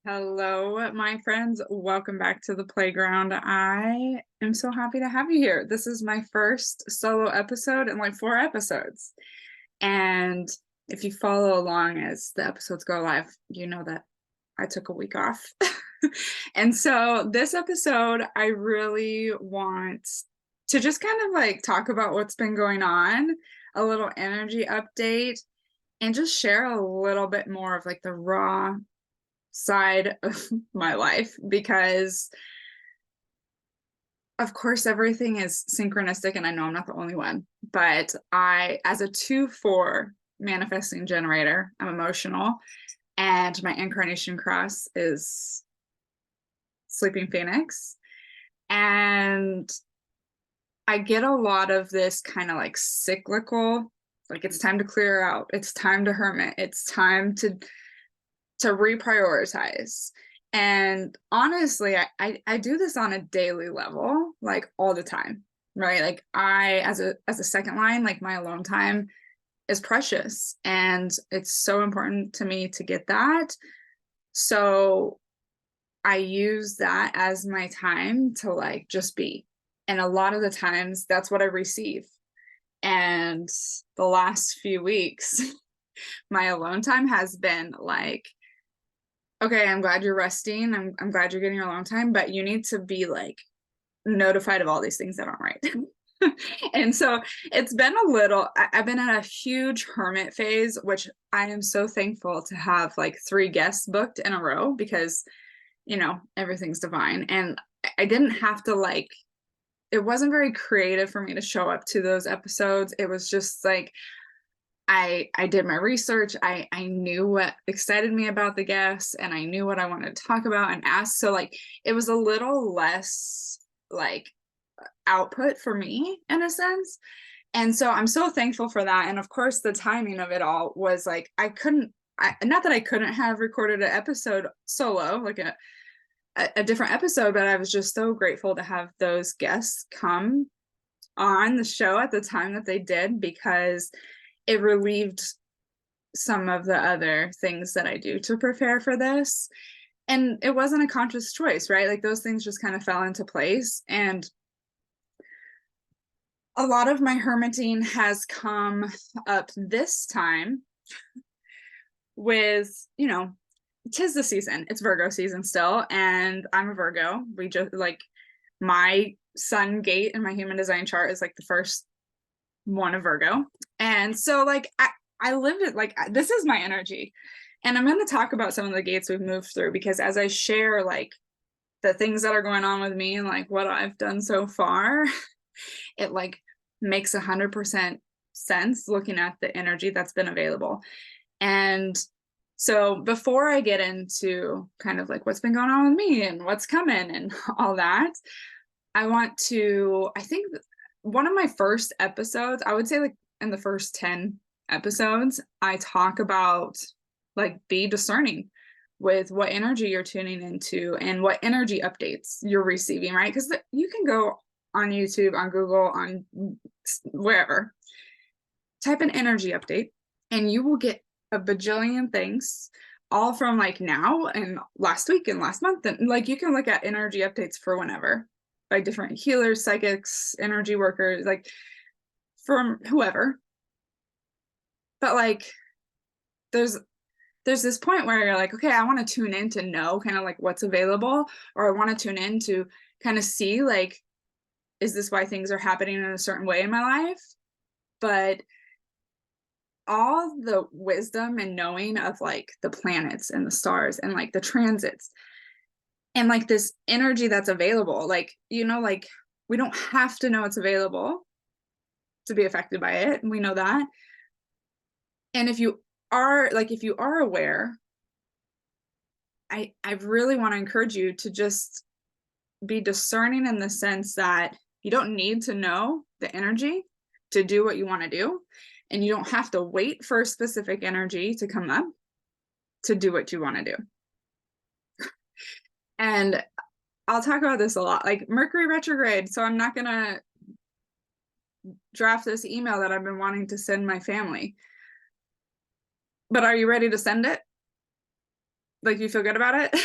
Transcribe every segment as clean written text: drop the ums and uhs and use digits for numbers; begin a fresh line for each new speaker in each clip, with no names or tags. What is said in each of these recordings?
Hello, my friends. Welcome back to the playground. I am so happy to have you here. This is my first solo episode in like 4 episodes. And if you follow along as the episodes go live, you know that I took a week off. And so this episode, I really want to just kind of like talk about what's been going on, a little energy update, and just share a little bit more of like the raw side of my life because of course everything is synchronistic and I know I'm not the only one, but I, as a 2-4 manifesting generator, I'm emotional, and my incarnation cross is sleeping phoenix, and I get a lot of this kind of like cyclical, like it's time to clear out, it's time to hermit, it's time to reprioritize. And honestly, I do this on a daily level, like all the time, right? Like I, as a second line, like my alone time is precious, and it's so important to me to get that. So I use that as my time to like just be. And a lot of the times that's what I receive. And the last few weeks, my alone time has been like, okay, I'm glad you're resting. I'm glad you're getting your alone time, but you need to be like notified of all these things that aren't right. And so it's been a little, I've been in a huge hermit phase, which I am so thankful to have like 3 guests booked in a row because, everything's divine. And I didn't have to like, it wasn't very creative for me to show up to those episodes. It was just like, I did my research. I knew what excited me about the guests, and I knew what I wanted to talk about and ask. So like it was a little less like output for me in a sense. And so I'm so thankful for that. And of course the timing of it all was like not that I couldn't have recorded an episode solo, like a different episode, but I was just so grateful to have those guests come on the show at the time that they did, because it relieved some of the other things that I do to prepare for this. And it wasn't a conscious choice, right? Like those things just kind of fell into place. And a lot of my hermiting has come up this time with, tis the season. It's Virgo season still. And I'm a Virgo. We just like my sun gate in my human design chart is like the first one of Virgo. And so like I lived it like this is my energy. And I'm going to talk about some of the gates we've moved through, because as I share like the things that are going on with me and like what I've done so far, it like makes 100% sense looking at the energy that's been available. And so before I get into kind of like what's been going on with me and what's coming and all that, I think one of my first episodes, I would say like in the first 10 episodes, I talk about like be discerning with what energy you're tuning into and what energy updates you're receiving, right? Because you can go on YouTube, on Google, on wherever, type an energy update, and you will get a bajillion things, all from like now and last week and last month. And like you can look at energy updates for whenever, by different healers, psychics, energy workers, like from whoever. But like there's this point where you're like, okay, I want to tune in to know kind of like what's available, or I want to tune in to kind of see like, is this why things are happening in a certain way in my life? But all the wisdom and knowing of like the planets and the stars and like the transits and like this energy that's available, like, like we don't have to know it's available to be affected by it. And we know that. And if you are aware, I really want to encourage you to just be discerning in the sense that you don't need to know the energy to do what you want to do. And you don't have to wait for a specific energy to come up to do what you want to do. And I'll talk about this a lot, like Mercury retrograde. So I'm not going to draft this email that I've been wanting to send my family. But are you ready to send it? like you feel good about it.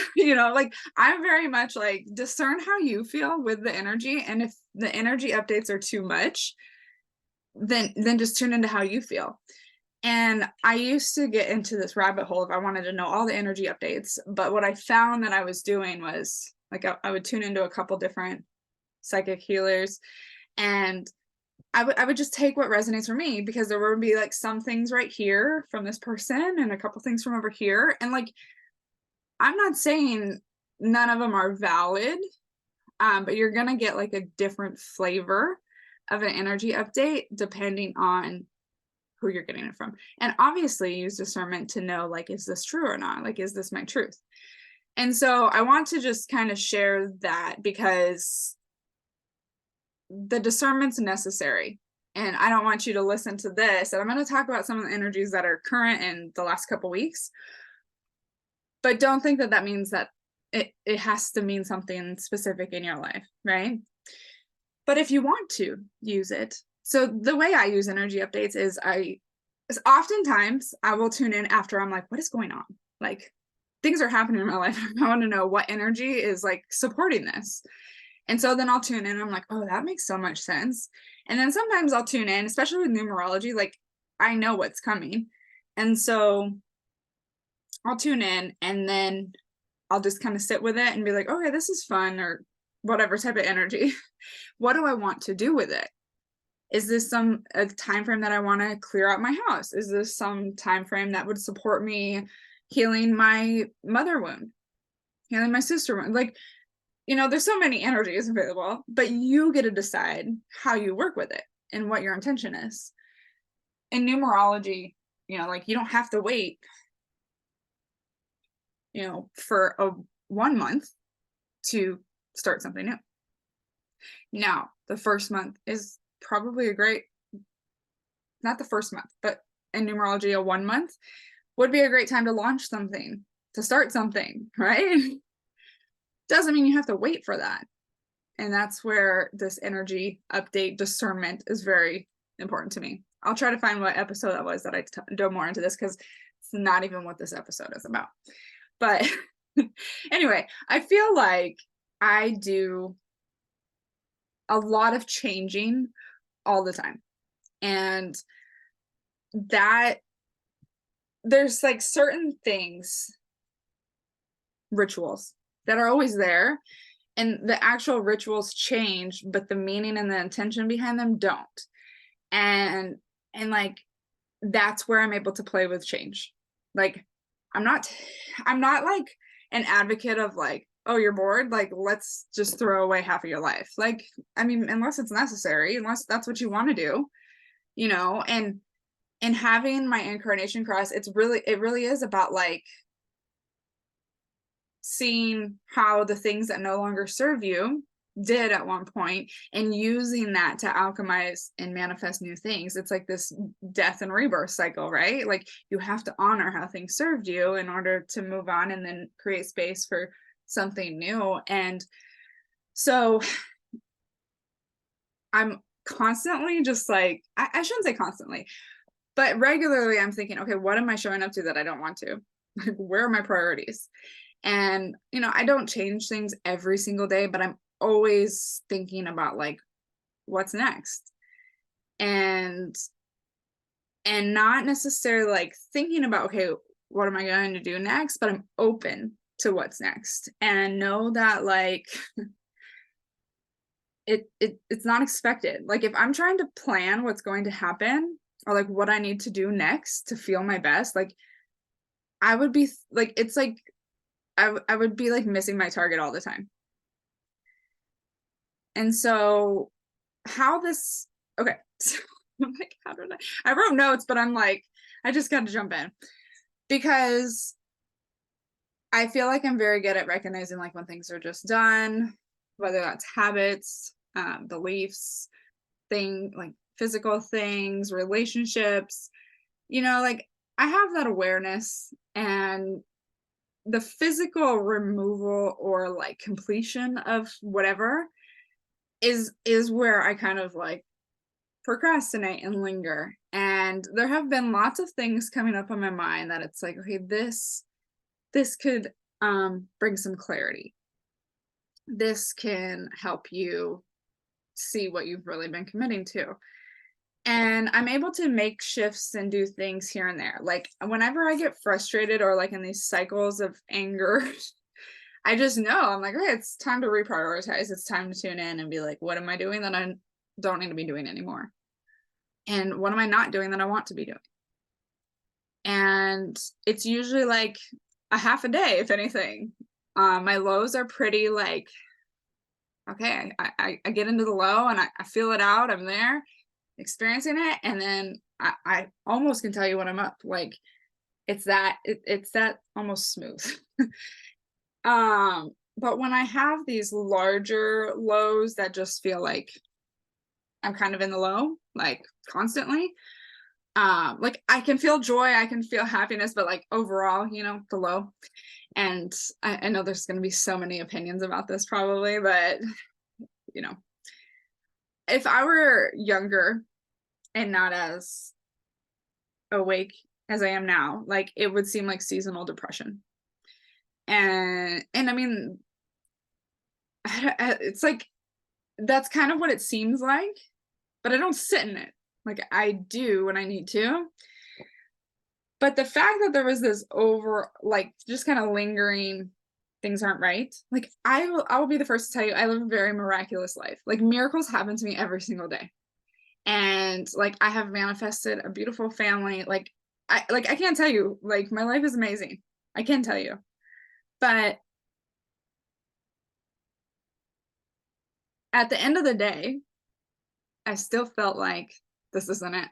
Like I'm very much like, discern how you feel with the energy, and if the energy updates are too much, then just tune into how you feel. And I used to get into this rabbit hole if I wanted to know all the energy updates, but what I found that I was doing was like I would tune into a couple different psychic healers, and I would just take what resonates for me, because there would be like some things right here from this person and a couple things from over here, and like I'm not saying none of them are valid, but you're gonna get like a different flavor of an energy update depending on who you're getting it from. And obviously use discernment to know, like, is this true or not? Like, is this my truth? And so I want to just kind of share that, because the discernment's necessary. And I don't want you to listen to this. And I'm going to talk about some of the energies that are current in the last couple weeks. But don't think that that means that it has to mean something specific in your life, right? But if you want to use it, so the way I use energy updates is oftentimes I will tune in after I'm like, what is going on? Like, things are happening in my life. I want to know what energy is like supporting this. And so then I'll tune in and I'm like, oh, that makes so much sense. And then sometimes I'll tune in, especially with numerology, like I know what's coming. And so I'll tune in and then I'll just kind of sit with it and be like, okay, this is fun, or whatever type of energy. What do I want to do with it? Is this a time frame that I want to clear out my house? Is this some time frame that would support me healing my mother wound, healing my sister wound? Like, there's so many energies available, but you get to decide how you work with it and what your intention is. In numerology, like you don't have to wait, for 1 month to start something new. Now, the first month is probably not the first month, but in numerology, a 1 month would be a great time to launch something, to start something, right? Doesn't mean you have to wait for that. And that's where this energy update discernment is very important to me. I'll try to find what episode that was that I dove more into this, because it's not even what this episode is about. But anyway, I feel like I do a lot of changing all the time. And that there's like certain things, rituals that are always there, and the actual rituals change, but the meaning and the intention behind them don't. And like that's where I'm able to play with change. Like I'm not like an advocate of like, oh, you're bored, like let's just throw away half of your life. Like, I mean, unless it's necessary, unless that's what you want to do, and having my incarnation cross, it really is about like seeing how the things that no longer serve you did at one point, and using that to alchemize and manifest new things. It's like this death and rebirth cycle, right? Like you have to honor how things served you in order to move on and then create space for something new. And so I'm constantly just like, I shouldn't say constantly, but regularly I'm thinking, okay, what am I showing up to that I don't want to? Like, where are my priorities? And, I don't change things every single day, but I'm always thinking about like, what's next? And not necessarily like thinking about, okay, what am I going to do next? But I'm open to what's next. And I know that like, it's not expected. Like if I'm trying to plan what's going to happen, or like what I need to do next to feel my best, like I would be like, it's like I would be like missing my target all the time. And so okay, so I'm like, how did I wrote notes, but I'm like, I just got to jump in, because I feel like I'm very good at recognizing like when things are just done, whether that's habits, beliefs, like physical things, relationships, like I have that awareness, and the physical removal or like completion of whatever is where I kind of like procrastinate and linger. And there have been lots of things coming up on my mind that it's like, okay, this this could bring some clarity. This can help you see what you've really been committing to. And I'm able to make shifts and do things here and there. Like whenever I get frustrated or like in these cycles of anger, I just know I'm like, okay, it's time to reprioritize. It's time to tune in and be like, what am I doing that I don't need to be doing anymore? And what am I not doing that I want to be doing? And it's usually like a half a day, if anything. My lows are pretty like, okay, I get into the low and I feel it out. I'm there experiencing it. And then I almost can tell you when I'm up. Like it's that almost smooth. But when I have these larger lows that just feel like I'm kind of in the low, like constantly, like I can feel joy, I can feel happiness, but like overall, the low. And I know there's going to be so many opinions about this probably, but if I were younger and not as awake as I am now, like it would seem like seasonal depression. And I mean, it's like that's kind of what it seems like, but I don't sit in it. Like I do when I need to. But the fact that there was this like just kind of lingering things aren't right. Like I will be the first to tell you I live a very miraculous life. Like miracles happen to me every single day. And like I have manifested a beautiful family. Like I can't tell you, like my life is amazing. I can tell you. But at the end of the day, I still felt like this isn't it.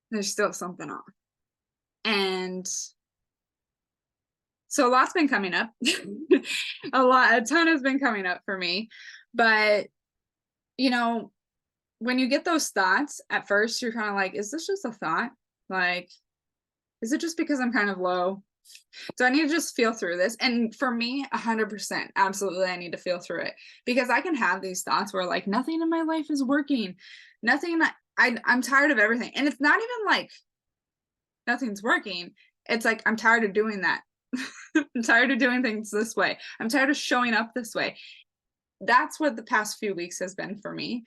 There's still something off. And so a lot's been coming up. A ton has been coming up for me. But, when you get those thoughts, at first you're kind of like, is this just a thought? Like, is it just because I'm kind of low? So I need to just feel through this. And for me, 100%, absolutely, I need to feel through it because I can have these thoughts where like nothing in my life is working. I'm tired of everything. And it's not even like nothing's working. It's like, I'm tired of doing that. I'm tired of doing things this way. I'm tired of showing up this way. That's what the past few weeks has been for me.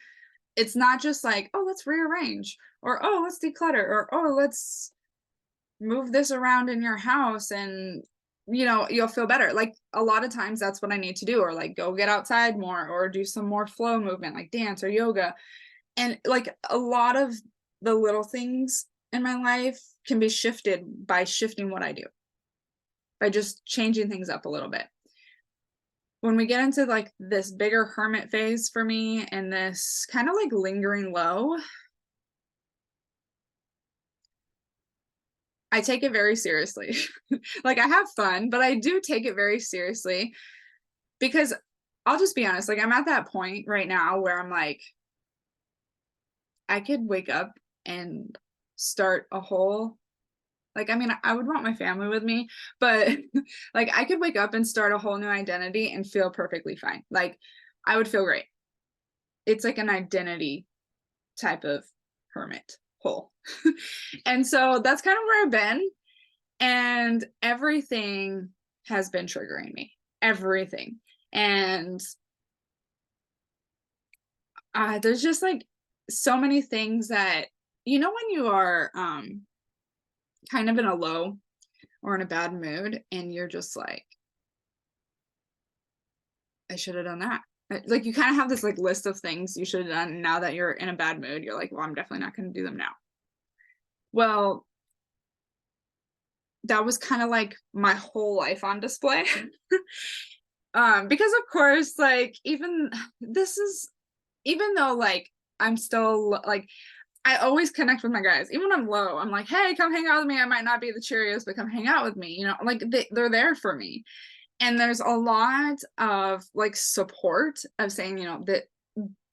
It's not just like, oh, let's rearrange or, oh, let's declutter or, oh, let's move this around in your house and you'll feel better. Like a lot of times that's what I need to do, or like go get outside more or do some more flow movement like dance or yoga. And like a lot of the little things in my life can be shifted by shifting what I do, by just changing things up a little bit. When we get into like this bigger hermit phase for me and this kind of like lingering low, I take it very seriously. Like I have fun, but I do take it very seriously because I'll just be honest, like I'm at that point right now where I'm like, I could wake up and start a whole, like, I mean, I would want my family with me, but like I could wake up and start a whole new identity and feel perfectly fine. Like I would feel great. It's like an identity type of hermit hole. And so that's kind of where I've been. And everything has been triggering me. Everything. And there's just like so many things that, when you are kind of in a low or in a bad mood and you're just like, I should have done that. Like you kind of have this like list of things you should have done. Now that you're in a bad mood, you're like, well, I'm definitely not going to do them now. Well, that was kind of like my whole life on display. Because of course, like even though like I'm still like, I always connect with my guys. Even when I'm low, I'm like, hey, come hang out with me. I might not be the cheeriest, but come hang out with me. Like they're there for me. And there's a lot of like support of saying, that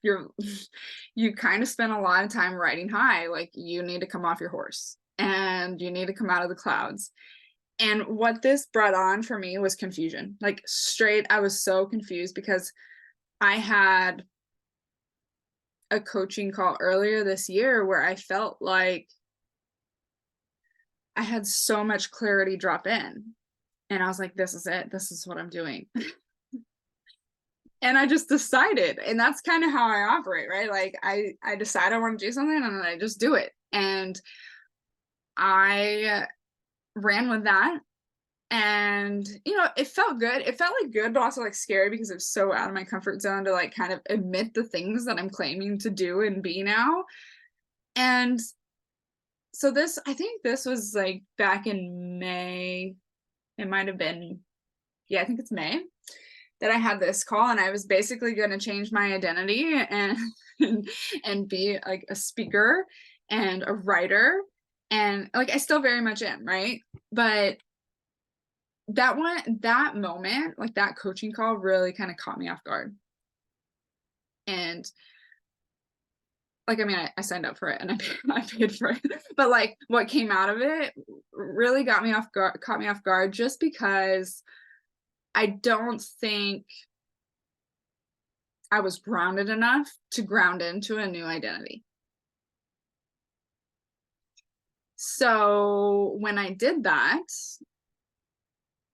you kind of spend a lot of time riding high. Like you need to come off your horse and you need to come out of the clouds. And what this brought on for me was confusion. Like straight, I was so confused because I had a coaching call earlier this year where I felt like I had so much clarity drop in. And I was like, this is it. This is what I'm doing. And I just decided, and that's kind of how I operate, right? Like I decide I want to do something and then I just do it. And I ran with that. And it felt good. It felt like good, but also like scary because it was so out of my comfort zone to like kind of admit the things that I'm claiming to do and be now. And so I think this was like back in May. It might have been, yeah, I think it's May that I had this call, and I was basically going to change my identity and be like a speaker and a writer, and like I still very much am, right? But that moment, like that coaching call really kind of caught me off guard. And like, I mean, I signed up for it and I paid for it, but like what came out of it really caught me off guard just because I don't think I was grounded enough to ground into a new identity. So when I did that,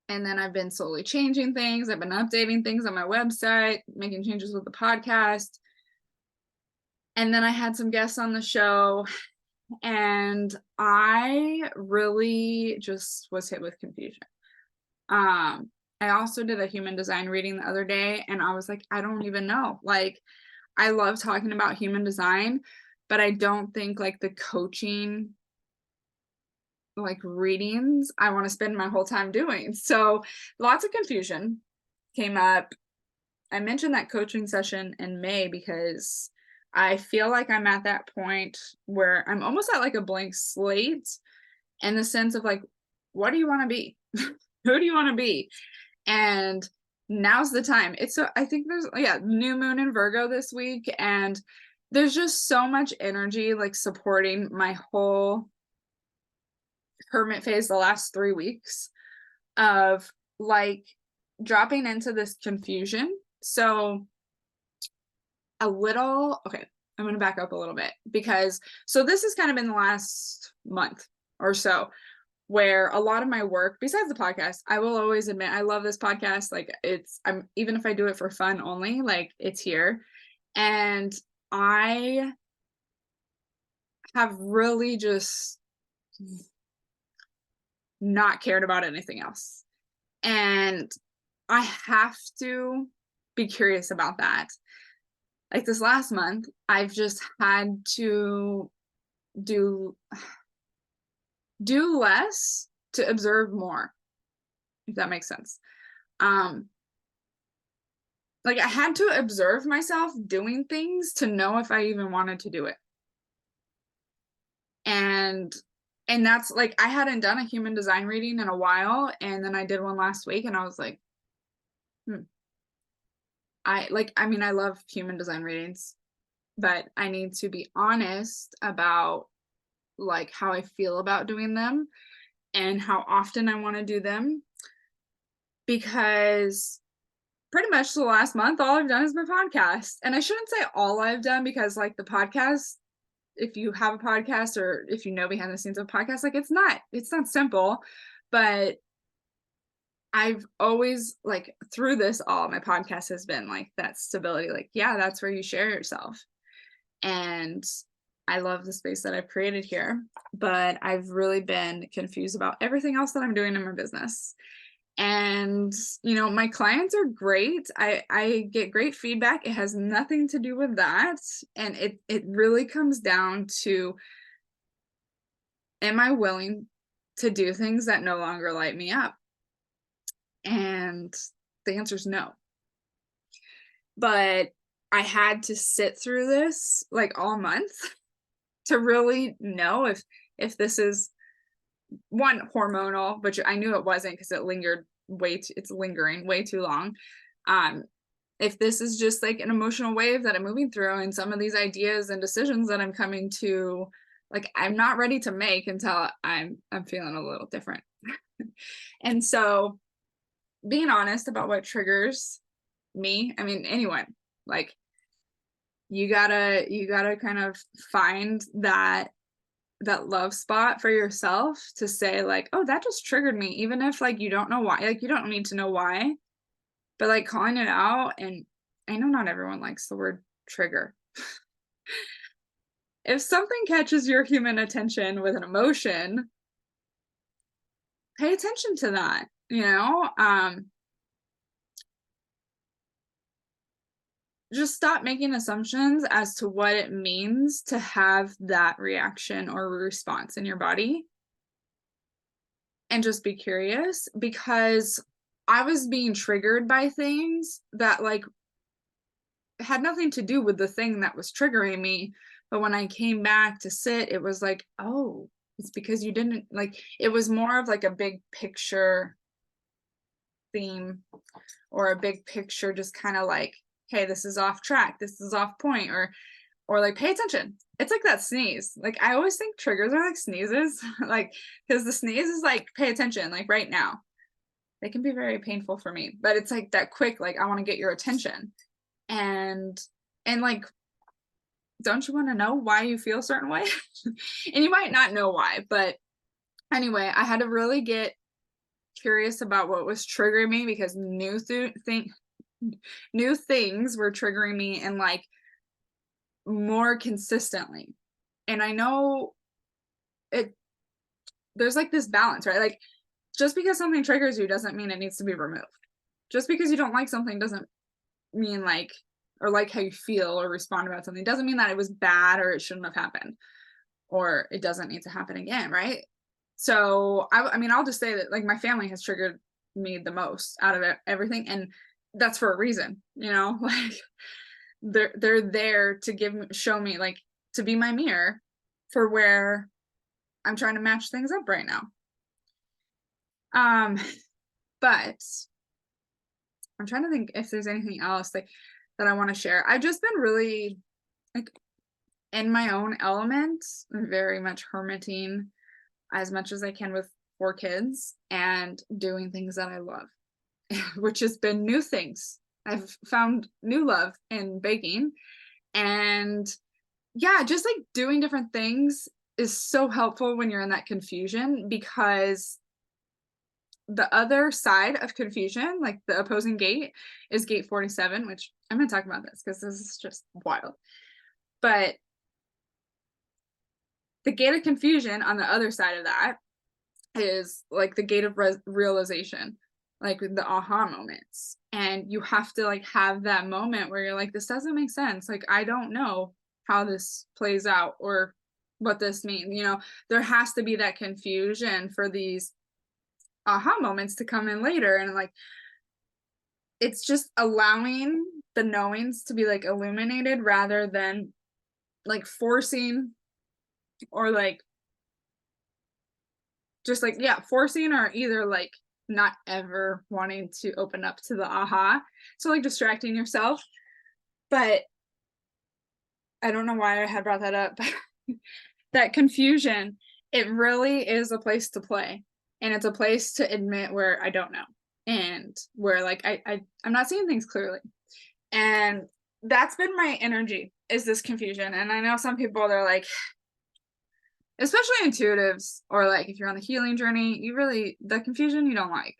and then I've been slowly changing things, I've been updating things on my website, making changes with the podcast. And then I had some guests on the show, and I really just was hit with confusion. I also did a human design reading the other day, and I was like, I don't even know. Like, I love talking about human design, but I don't think like the coaching, like readings, I want to spend my whole time doing. So lots of confusion came up. I mentioned that coaching session in May because I feel like I'm at that point where I'm almost at like a blank slate in the sense of like, what do you want to be? Who do you want to be? And now's the time. I think there's, new moon in Virgo this week, and there's just so much energy like supporting my whole hermit phase the last 3 weeks of like dropping into this confusion. So okay, I'm going to back up a little bit because this has kind of been the last month or so where a lot of my work, besides the podcast, I will always admit I love this podcast. Like I'm even if I do it for fun only, like it's here. And I have really just not cared about anything else. And I have to be curious about that. Like this last month, I've just had to do less to observe more, if that makes sense. Like I had to observe myself doing things to know if I even wanted to do it. And that's like, I hadn't done a human design reading in a while, and then I did one last week, and I was like, I love human design readings, but I need to be honest about like how I feel about doing them and how often I want to do them, because pretty much the last month all I've done is my podcast. And I shouldn't say all I've done, because like the podcast, if you have a podcast or if you know behind the scenes of a podcast, like it's not simple. But I've always, like through this all, my podcast has been like that stability, like that's where you share yourself. And I love the space that I've created here, but I've really been confused about everything else that I'm doing in my business. And my clients are great. I get great feedback. It has nothing to do with that. And it really comes down to, am I willing to do things that no longer light me up? And the answer is no. But I had to sit through this like all month to really know if this is one, hormonal, which I knew it wasn't because it's lingering way too long. If this is just like an emotional wave that I'm moving through, and some of these ideas and decisions that I'm coming to, like I'm not ready to make until I'm feeling a little different. And so being honest about what triggers me, I mean anyone, like you gotta kind of find that that love spot for yourself to say like, oh, that just triggered me, even if like you don't know why, like you don't need to know why, but like calling it out. And I know not everyone likes the word trigger. If something catches your human attention with an emotion, pay attention to that, you know? Just stop making assumptions as to what it means to have that reaction or response in your body, and just be curious, because I was being triggered by things that like had nothing to do with the thing that was triggering me. But when I came back to sit, it was like, oh, it's because you didn't like, it was more of like a big picture theme, or a big picture, just kind of like, hey, this is off track, this is off point, or like pay attention. It's like that sneeze. Like I always think triggers are like sneezes, like because the sneeze is like pay attention, like right now. They can be very painful for me, but it's like that quick, like I want to get your attention. And like, don't you want to know why you feel a certain way? And you might not know why, but anyway, I had to really get curious about what was triggering me, because new things were triggering me, and like more consistently. And I know it, there's like this balance, right? Like just because something triggers you doesn't mean it needs to be removed. Just because you don't like something doesn't mean like, or like how you feel or respond about something doesn't mean that it was bad or it shouldn't have happened or it doesn't need to happen again, right? So I mean, I'll just say that like my family has triggered me the most out of everything, and that's for a reason, you know. Like they're there to show me, like, to be my mirror for where I'm trying to match things up right now. But I'm trying to think if there's anything else like that I want to share. I've just been really like in my own element. I'm very much hermiting as much as I can with 4 kids and doing things that I love, which has been new things. I've found new love in baking, and yeah, just like doing different things is so helpful when you're in that confusion, because the other side of confusion, like the opposing gate, is gate 47, which I'm going to talk about this because this is just wild. But the gate of confusion on the other side of that is like the gate of realization, like the aha moments. And you have to like have that moment where you're like, this doesn't make sense. Like, I don't know how this plays out or what this means. You know, there has to be that confusion for these aha moments to come in later. And like, it's just allowing the knowings to be like illuminated rather than like forcing, or like just like, yeah, forcing, or either like not ever wanting to open up to the aha. So like distracting yourself. But I don't know why I had brought that up. That confusion, it really is a place to play, and it's a place to admit where I don't know, and where like I'm not seeing things clearly. And that's been my energy, is this confusion. And I know some people, they're like, especially intuitives, or like if you're on the healing journey, you really, the confusion you don't like.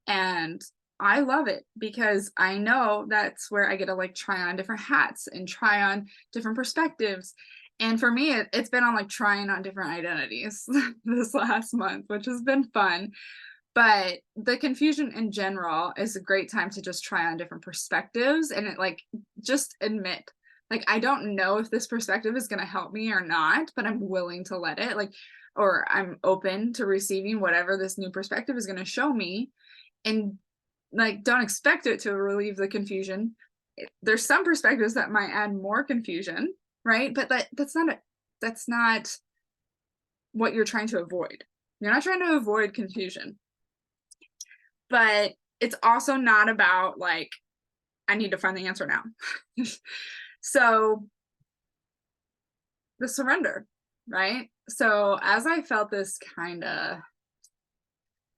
And I love it, because I know that's where I get to like try on different hats and try on different perspectives. And for me, it's been on like trying on different identities this last month, which has been fun. But the confusion in general is a great time to just try on different perspectives, and it like just admit, like, I don't know if this perspective is going to help me or not, but I'm willing to let it, like, or I'm open to receiving whatever this new perspective is going to show me. And like, don't expect it to relieve the confusion. There's some perspectives that might add more confusion, right? But that's not what you're trying to avoid. You're not trying to avoid confusion. But it's also not about like, I need to find the answer now. So the surrender, right? So as I felt this kind of,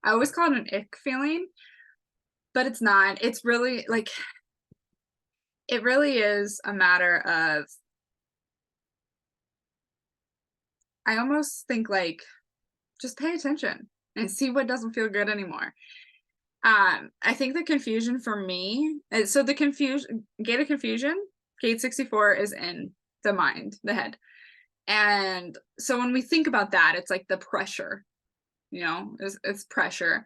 I always call it an ick feeling, but it's not. It's really like, it really is a matter of I almost think like, just pay attention and see what doesn't feel good anymore. I think the confusion for me, so the gate of confusion, gate 64 is in the mind, the head. And so when we think about that, it's like the pressure, it's pressure.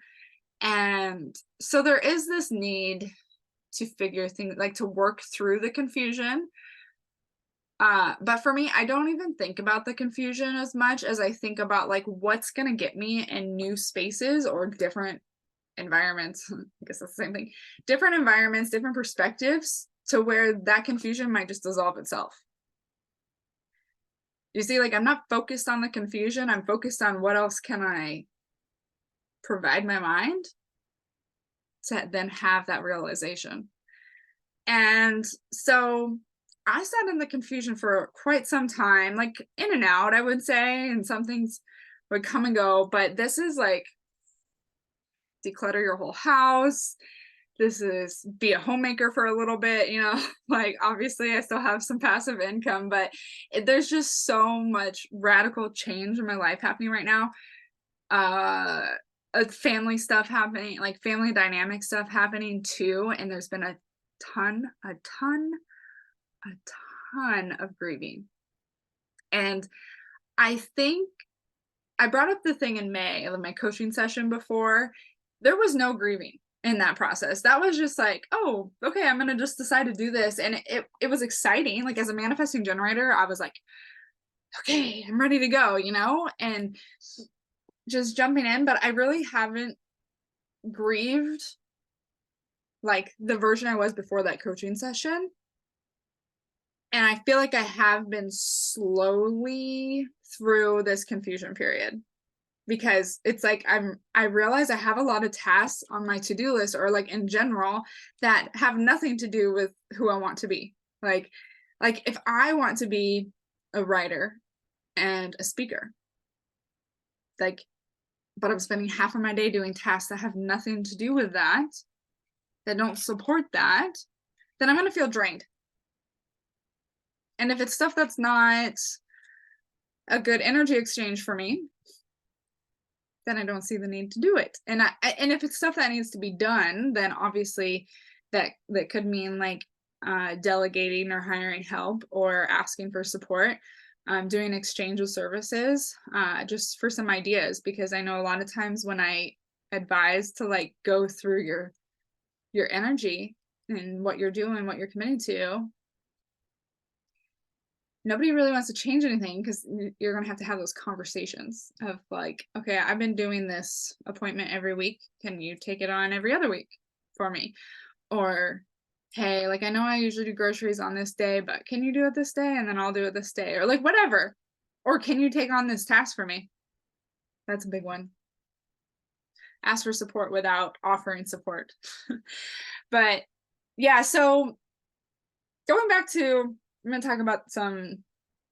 And so there is this need to figure things, like to work through the confusion. But for me, I don't even think about the confusion as much as I think about like what's going to get me in new spaces or different environments. I guess that's the same thing. Different environments, different perspectives to where that confusion might just dissolve itself. You see, like I'm not focused on the confusion. I'm focused on what else can I provide my mind to then have that realization. And so I sat in the confusion for quite some time, like in and out, I would say, and some things would come and go. But this is like declutter your whole house. This is be a homemaker for a little bit, like obviously I still have some passive income, but there's just so much radical change in my life happening right now. Family stuff happening, like family dynamic stuff happening too. And there's been a ton of grieving. And I think I brought up the thing in May of my coaching session before. There was no grieving in that process. That was just like, oh, okay, I'm going to just decide to do this. And it was exciting. Like as a manifesting generator, I was like, okay, I'm ready to go, and just jumping in. But I really haven't grieved like the version I was before that coaching session. And I feel like I have been slowly through this confusion period, because it's like I realize I have a lot of tasks on my to-do list, or like in general, that have nothing to do with who I want to be. Like if I want to be a writer and a speaker, like, but I'm spending half of my day doing tasks that have nothing to do with that don't support that, then I'm going to feel drained. And if it's stuff that's not a good energy exchange for me, then I don't see the need to do it. And if it's stuff that needs to be done, then obviously that could mean like delegating or hiring help or asking for support, doing exchange of services, just for some ideas, because I know a lot of times when I advise to like go through your energy and what you're doing, what you're committing to, nobody really wants to change anything, because you're going to have those conversations of like, okay, I've been doing this appointment every week. Can you take it on every other week for me? Or, hey, like, I know I usually do groceries on this day, but can you do it this day? And then I'll do it this day, or like whatever. Or can you take on this task for me? That's a big one. Ask for support without offering support. But yeah, so going back to, I'm going to talk about some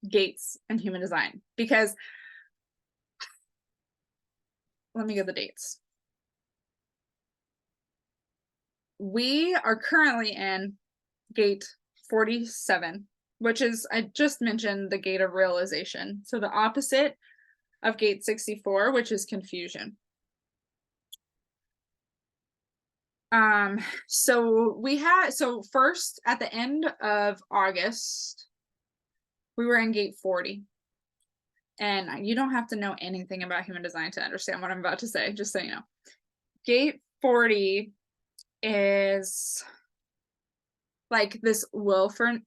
gates and human design, because let me get the dates. We are currently in gate 47, which is, I just mentioned, the gate of realization. So the opposite of gate 64, which is confusion. So first at the end of August, we were in gate 40. And you don't have to know anything about human design to understand what I'm about to say, just so you know. Gate 40 is like this willfulness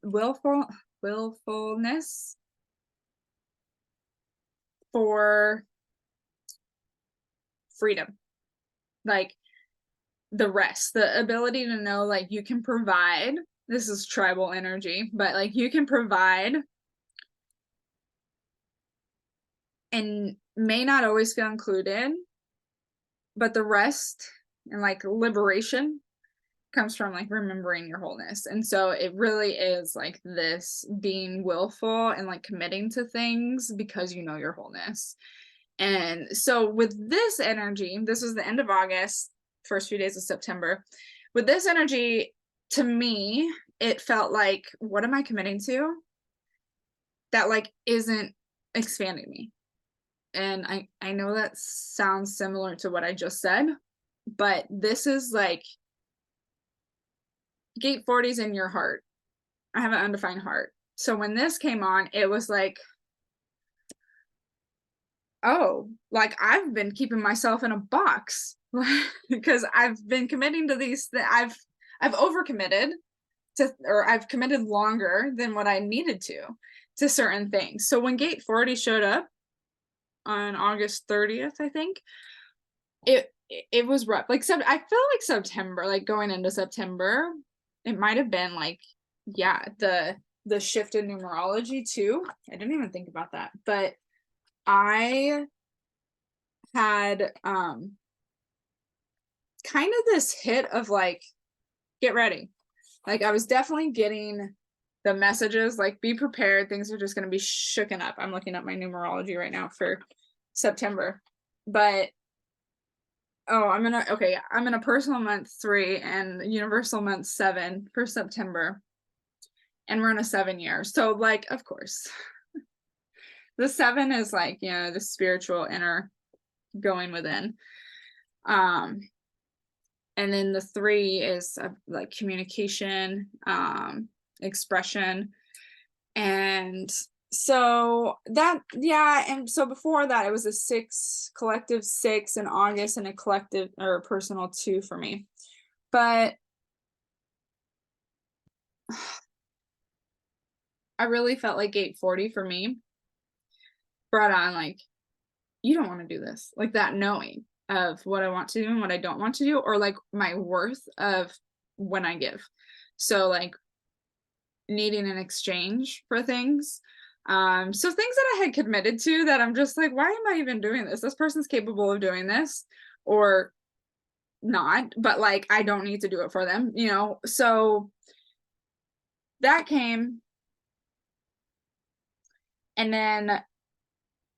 for freedom, like the rest, the ability to know like you can provide. This is tribal energy, but like you can provide and may not always feel included, but the rest and like liberation comes from like remembering your wholeness. And so it really is like this being willful and like committing to things because you know your wholeness. And so with this energy, this was the end of August, first few days of September. With this energy, to me, it felt like, what am I committing to that like isn't expanding me? and I know that sounds similar to what I just said, but this is like gate 40's in your heart. I have an undefined heart. So when this came on, it was like, oh, like I've been keeping myself in a box because I've been committing to these I've overcommitted to, or I've committed longer than what I needed to certain things. So when gate 40 showed up on August 30th, I think, it was rough. Like, I feel like September, like going into September, it might have been like, yeah, the shift in numerology too. I didn't even think about that, but I had kind of this hit of like, get ready. Like I was definitely getting the messages, like be prepared, things are just going to be shooken up. I'm looking at my numerology right now for September, but I'm in a personal month 3 and universal month 7 for September, and we're in a 7-year. So like, of course, the 7 is like, you know, the spiritual inner going within. And then the 3 is like communication, expression. And so that, yeah. And so before that, it was a 6, collective 6 in August, and a collective or a personal 2 for me. But I really felt like gate 40 for me brought on like, you don't want to do this, like that knowing of what I want to do and what I don't want to do, or like my worth of when I give. So like needing an exchange for things. So things that I had committed to that I'm just like, why am I even doing this? This person's capable of doing this or not, but like I don't need to do it for them, you know? So that came. And then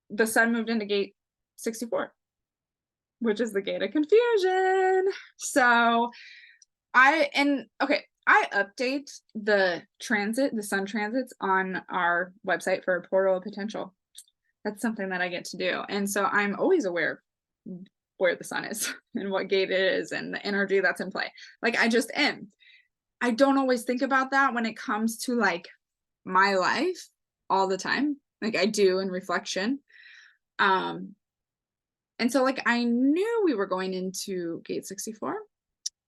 the sun moved into gate 64, which is the gate of confusion. So I update the sun transits on our website for Portal of Potential. That's something that I get to do. And so I'm always aware of where the sun is and what gate it is and the energy that's in play. Like I just am. I don't always think about that when it comes to like my life all the time. Like I do in reflection. And so like I knew we were going into gate 64.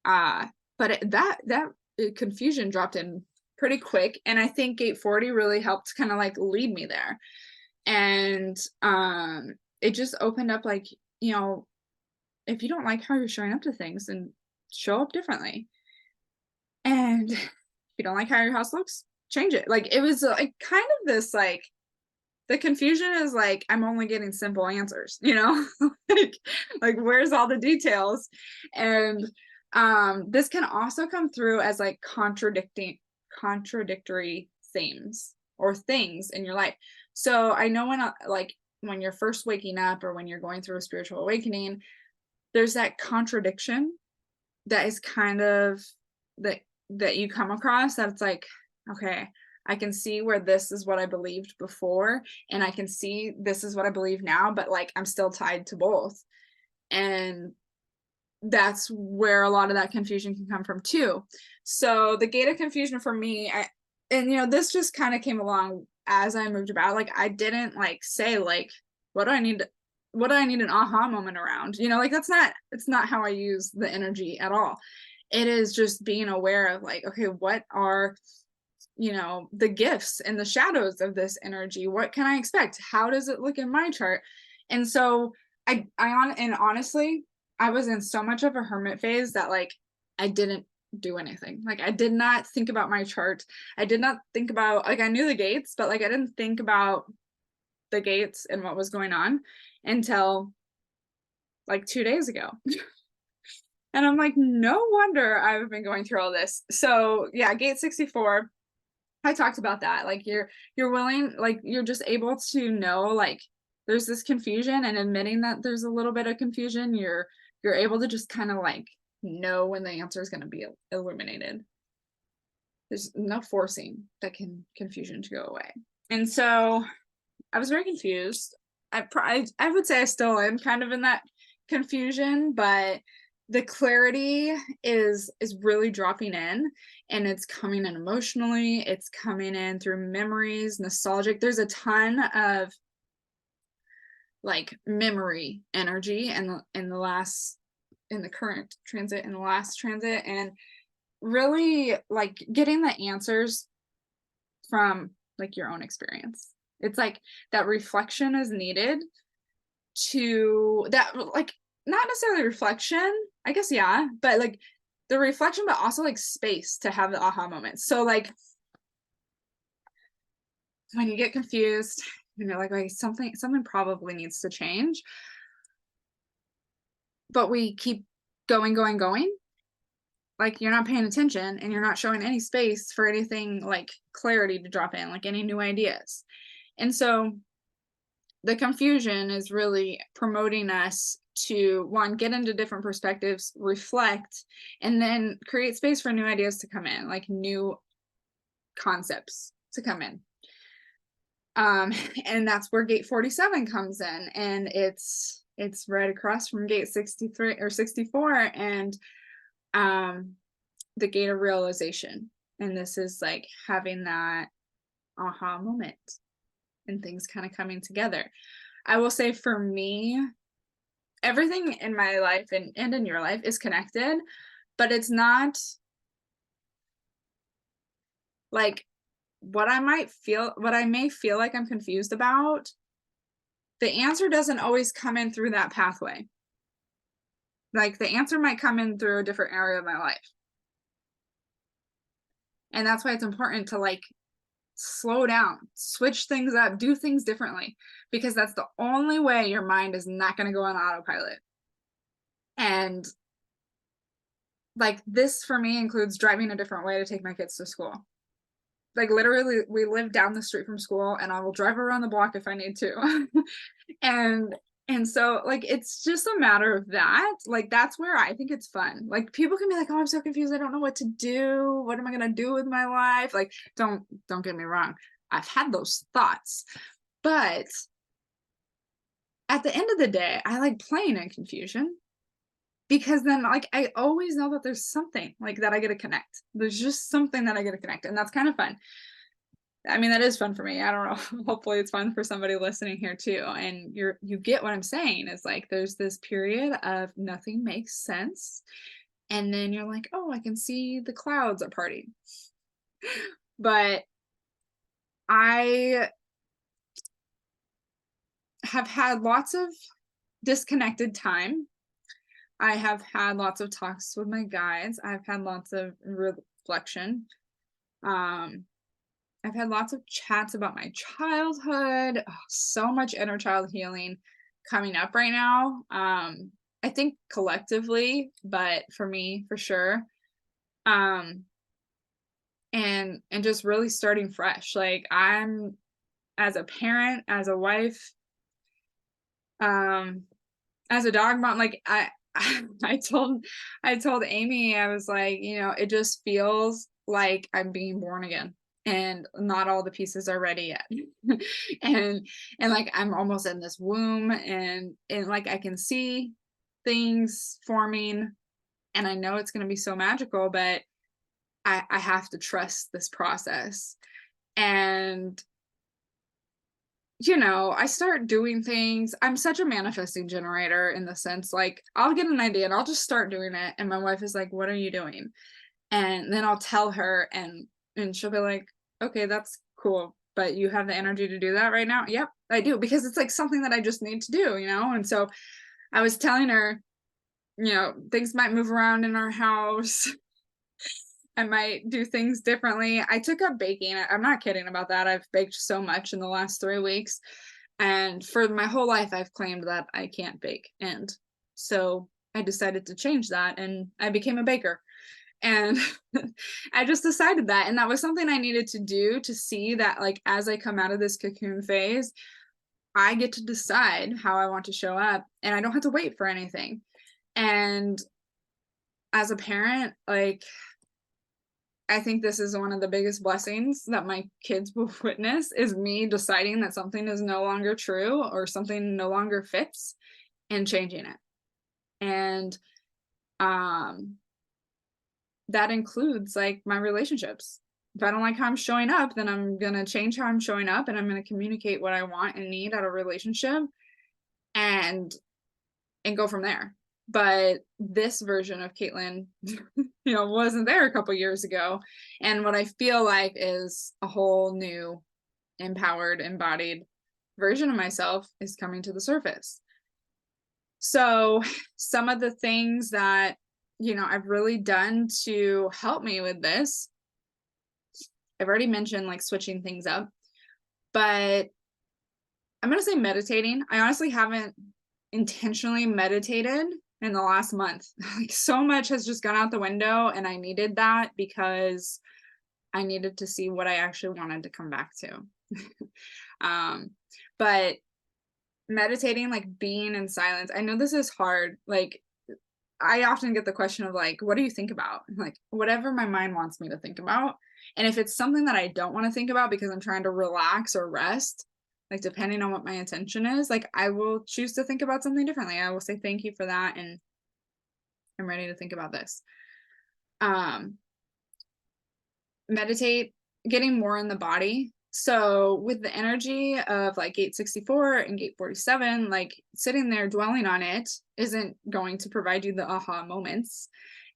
But that confusion dropped in pretty quick, and I think gate 40 really helped kind of like lead me there. And it just opened up like, you know, if you don't like how you're showing up to things, then show up differently. And if you don't like how your house looks, change it. Like it was like kind of this like, the confusion is like I'm only getting simple answers, you know. like where's all the details? And this can also come through as like contradictory themes or things in your life. So I know when you're first waking up or when you're going through a spiritual awakening, there's that contradiction that is kind of that you come across, that's like, okay, I can see where this is what I believed before, and I can see this is what I believe now, but like I'm still tied to both. And that's where a lot of that confusion can come from too. So the gate of confusion for me, and you know, this just kind of came along as I moved about. Like I didn't like say like, what do I need an aha moment around? You know, like it's not how I use the energy at all. It is just being aware of like, okay, what are, you know, the gifts and the shadows of this energy? What can I expect? How does it look in my chart? And so honestly, I was in so much of a hermit phase that like I didn't do anything. Like I did not think about my chart. I did not think about, like I knew the gates, but like I didn't think about the gates and what was going on until like 2 days ago. And I'm like, no wonder I've been going through all this. So yeah, gate 64, I talked about that. Like you're willing, like you're just able to know like there's this confusion, and admitting that there's a little bit of confusion, you're able to just kind of like know when the answer is going to be illuminated. There's no forcing that confusion to go away. And so I was very confused. I would say I still am kind of in that confusion, but the clarity is really dropping in, and it's coming in emotionally, it's coming in through memories, nostalgic. There's a ton of like memory energy in the current transit and the last transit, and really like getting the answers from like your own experience. It's like that reflection is needed to that, like not necessarily reflection, I guess, yeah, but like the reflection, but also like space to have the aha moments. So like when you get confused and you're like, wait, something probably needs to change, but we keep going, like you're not paying attention and you're not showing any space for anything like clarity to drop in, like any new ideas. And so the confusion is really promoting us to, one, get into different perspectives, reflect, and then create space for new ideas to come in, like new concepts to come in. And that's where gate 47 comes in, and it's right across from gate 63 or 64, and the gate of realization. And this is like having that aha moment and things kind of coming together. I will say for me, everything in my life and in your life is connected, but it's not like what I may feel like I'm confused about. The answer doesn't always come in through that pathway. Like the answer might come in through a different area of my life. And that's why it's important to like slow down, switch things up, do things differently, because that's the only way your mind is not going to go on autopilot. And like this for me includes driving a different way to take my kids to school. Like literally we live down the street from school, and I will drive around the block if I need to. and so like it's just a matter of that. Like that's where I think it's fun. Like people can be like, oh, I'm so confused, I don't know what to do, what am I gonna do with my life? Like don't get me wrong, I've had those thoughts, but at the end of the day I like playing in confusion, because then like I always know that there's something like that I get to connect. There's just something that I get to connect, and that's kind of fun. I mean, that is fun for me. I don't know. Hopefully it's fun for somebody listening here too. And you get what I'm saying is like there's this period of nothing makes sense, and then you're like, oh, I can see the clouds are parting. But I have had lots of disconnected time. I have had lots of talks with my guides. I've had lots of reflection. I've had lots of chats about my childhood. Oh, so much inner child healing coming up right now. I think collectively, but for me, for sure. And just really starting fresh. Like I'm, as a parent, as a wife, as a dog mom, like I told Amy, I was like, you know, it just feels like I'm being born again, and not all the pieces are ready yet. and like I'm almost in this womb, and like I can see things forming, and I know it's going to be so magical, but I have to trust this process. And you know, I start doing things. I'm such a manifesting generator in the sense, like, I'll get an idea and I'll just start doing it. And my wife is like, what are you doing? And then I'll tell her, and she'll be like, okay, that's cool, but you have the energy to do that right now? Yep, I do, because it's like something that I just need to do, you know? And so I was telling her, you know, things might move around in our house. I might do things differently. I took up baking. I'm not kidding about that. I've baked so much in the last 3 weeks. And for my whole life, I've claimed that I can't bake. And so I decided to change that, and I became a baker. And I just decided that. And that was something I needed to do, to see that, like, as I come out of this cocoon phase, I get to decide how I want to show up, and I don't have to wait for anything. And as a parent, like, I think this is one of the biggest blessings that my kids will witness, is me deciding that something is no longer true or something no longer fits and changing it. And that includes like my relationships. If I don't like how I'm showing up, then I'm going to change how I'm showing up, and I'm going to communicate what I want and need out of a relationship and go from there. But this version of Caitlin, wasn't there a couple years ago. And what I feel like is a whole new empowered, embodied version of myself is coming to the surface. So some of the things that, I've really done to help me with this, I've already mentioned like switching things up, but I'm going to say meditating. I honestly haven't intentionally meditated in the last month. Like, so much has just gone out the window, and I needed that because I needed to see what I actually wanted to come back to. But meditating, like being in silence, I know this is hard. Like, I often get the question of like, what do you think about? Like, whatever my mind wants me to think about. And if it's something that I don't want to think about because I'm trying to relax or rest, like depending on what my intention is, like I will choose to think about something differently. I will say thank you for that, and I'm ready to think about this. Meditate, getting more in the body. So with the energy of like gate 64 and gate 47, like sitting there dwelling on it isn't going to provide you the aha moments.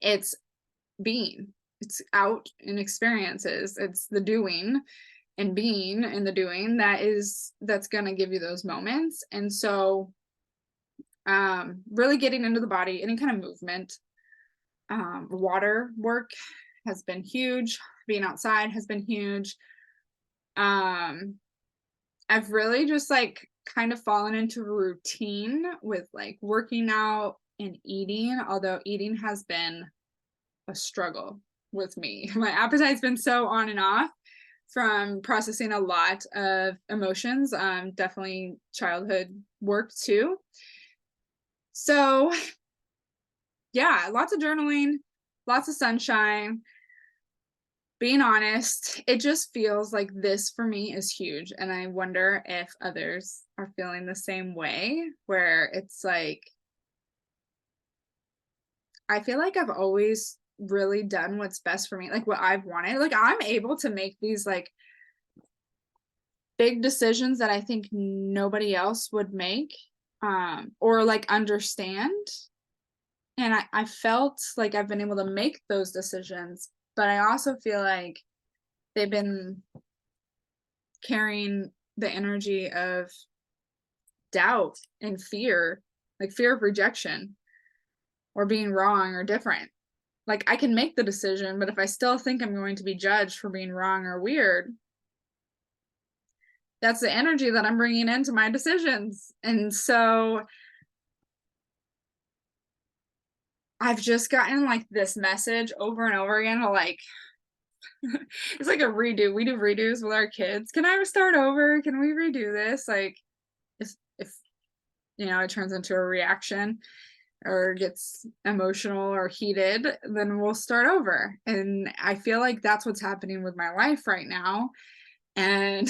It's being, it's out in experiences, it's the doing and being in the doing that's going to give you those moments. And so really getting into the body, any kind of movement, water work has been huge. Being outside has been huge. I've really just like kind of fallen into a routine with like working out and eating, although eating has been a struggle with me. My appetite's been so on and off from processing a lot of emotions, definitely childhood work too. So yeah, lots of journaling, lots of sunshine, being honest. It just feels like this for me is huge. And I wonder if others are feeling the same way, where it's like, I feel like I've always really done what's best for me, like what I've wanted. Like I'm able to make these like big decisions that I think nobody else would make, or like understand. And I felt like I've been able to make those decisions, but I also feel like they've been carrying the energy of doubt and fear, like fear of rejection or being wrong or different. Like I can make the decision, but if I still think I'm going to be judged for being wrong or weird, that's the energy that I'm bringing into my decisions. And so I've just gotten like this message over and over again of like, it's like a redo. We do redos with our kids. Can I start over? Can we redo this? Like if it turns into a reaction or gets emotional or heated, then we'll start over. And I feel like that's what's happening with my life right now. And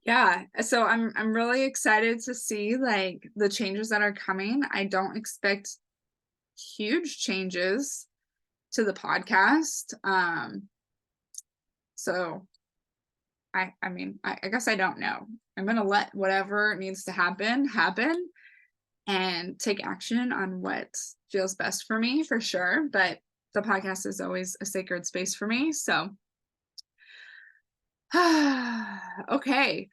yeah, so I'm really excited to see like the changes that are coming. I don't expect huge changes to the podcast. So I guess I don't know. I'm gonna let whatever needs to happen and take action on what feels best for me, for sure. But the podcast is always a sacred space for me. So okay.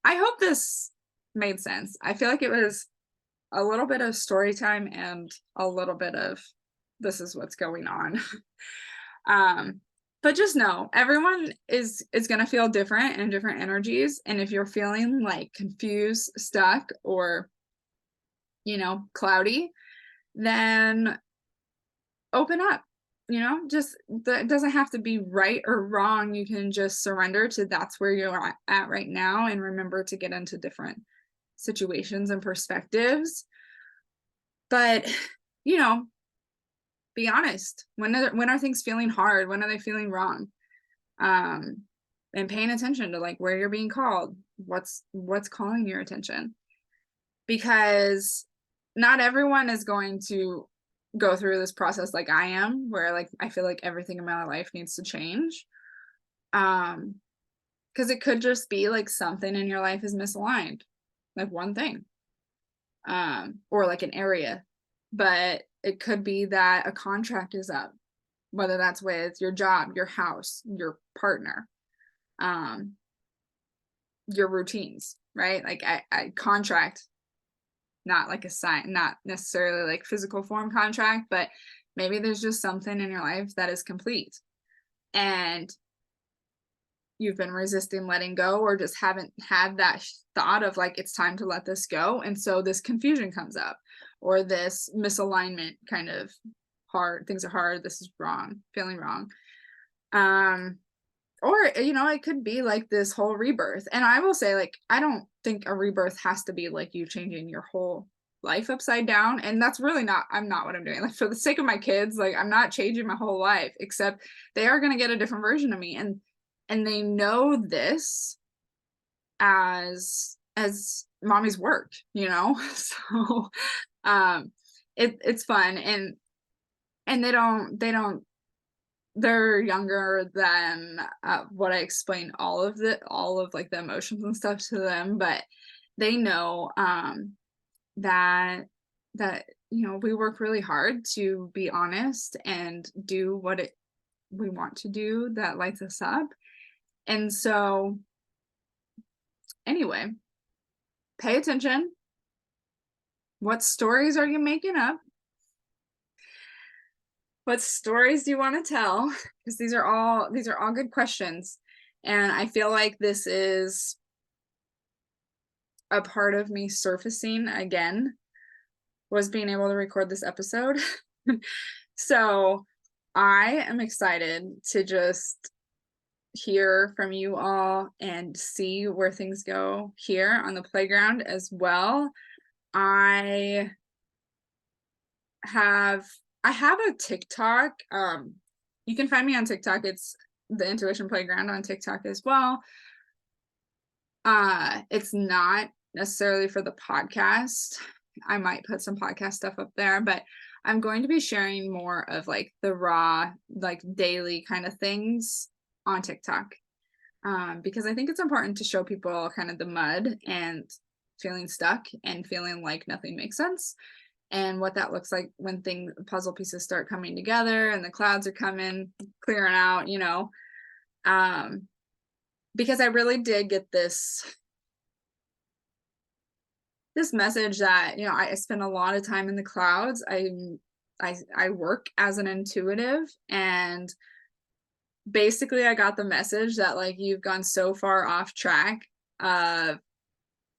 I hope this made sense. I feel like it was a little bit of story time and a little bit of this is what's going on. But just know everyone is going to feel different and different energies. And if you're feeling like confused, stuck, or, cloudy, then open up. Just that doesn't have to be right or wrong. You can just surrender to that's where you're at right now, and remember to get into different situations and perspectives. But be honest. When are things feeling hard? When are they feeling wrong? And paying attention to like where you're being called, what's calling your attention, because not everyone is going to go through this process like I am, where like I feel like everything in my life needs to change. Because it could just be like something in your life is misaligned, like one thing, or like an area. But it could be that a contract is up, whether that's with your job, your house, your partner, your routines, right? Like I contract, not like a sign, not necessarily like physical form contract, but maybe there's just something in your life that is complete and you've been resisting letting go, or just haven't had that thought of like, it's time to let this go. And so this confusion comes up, or this misalignment kind of hard, things are hard, this is wrong, feeling wrong. Or, you know, it could be like this whole rebirth. And I will say, like, I don't think a rebirth has to be like you changing your whole life upside down. And that's really not, I'm not what I'm doing. Like, for the sake of my kids, like, I'm not changing my whole life, except they are going to get a different version of me. And they know this as mommy's work, you know? So, it's fun. And they're younger than what I explained all of like the emotions and stuff to them, but they know that you know, we work really hard to be honest and do what we want to do that lights us up. And so anyway, pay attention. What stories are you making up? What stories do you want to tell? Because these are all good questions. And I feel like this is a part of me surfacing again, was being able to record this episode. So I am excited to just hear from you all and see where things go here on the playground as well. I have a TikTok. You can find me on TikTok. It's the Intuition Playground on TikTok as well. It's not necessarily for the podcast. I might put some podcast stuff up there, but I'm going to be sharing more of like the raw, like daily kind of things on TikTok. Because I think it's important to show people kind of the mud and feeling stuck and feeling like nothing makes sense, and what that looks like when puzzle pieces start coming together and the clouds are clearing out, you know. Because I really did get this message that, you know, I spend a lot of time in the clouds. I work as an intuitive, and basically I got the message that like you've gone so far off track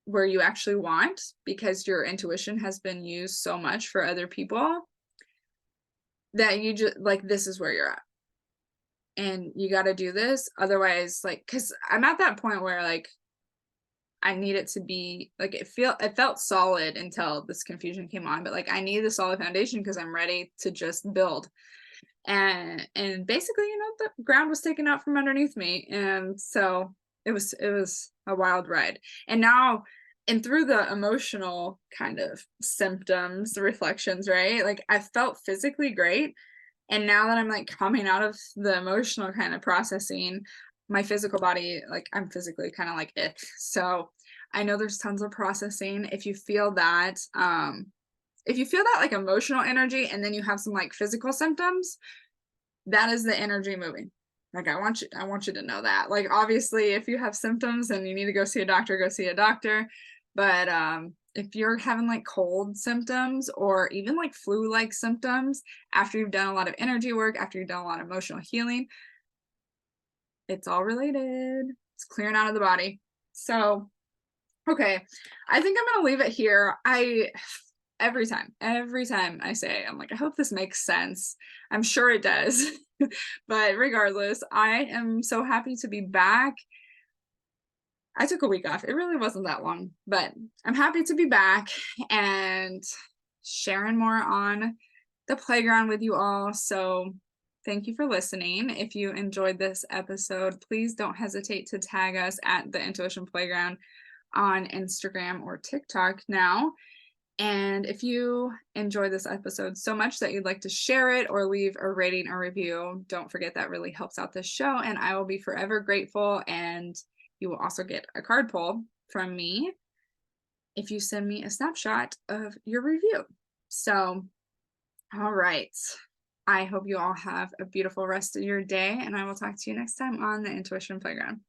where you actually want, because your intuition has been used so much for other people, that you just like, this is where you're at and you got to do this. Otherwise, like, because I'm at that point where like I need it to be like, it felt solid until this confusion came on, but like I need the solid foundation because I'm ready to just build. And basically, you know, the ground was taken out from underneath me, and so it was a wild ride. And now, and through the emotional kind of symptoms, the reflections, right, like I felt physically great, and now that I'm like coming out of the emotional kind of processing, my physical body, like I'm physically kind of like ick. So I know there's tons of processing. If you feel that like emotional energy and then you have some like physical symptoms, that is the energy moving. Like I want you to know that. Like obviously if you have symptoms and you need to go see a doctor, go see a doctor. But if you're having like cold symptoms or even like flu-like symptoms after you've done a lot of energy work, after you've done a lot of emotional healing, it's all related. It's clearing out of the body. So, okay, I think I'm going to leave it here. Every time I say, I'm like, I hope this makes sense. I'm sure it does. But regardless, I am so happy to be back. I took a week off. It really wasn't that long, but I'm happy to be back and sharing more on the playground with you all. So thank you for listening. If you enjoyed this episode, please don't hesitate to tag us at the Intuition Playground on Instagram or TikTok now. And if you enjoyed this episode so much that you'd like to share it or leave a rating or review, don't forget that really helps out this show, and I will be forever grateful. And you will also get a card pull from me if you send me a snapshot of your review. So, all right. I hope you all have a beautiful rest of your day, and I will talk to you next time on the Intuition Playground.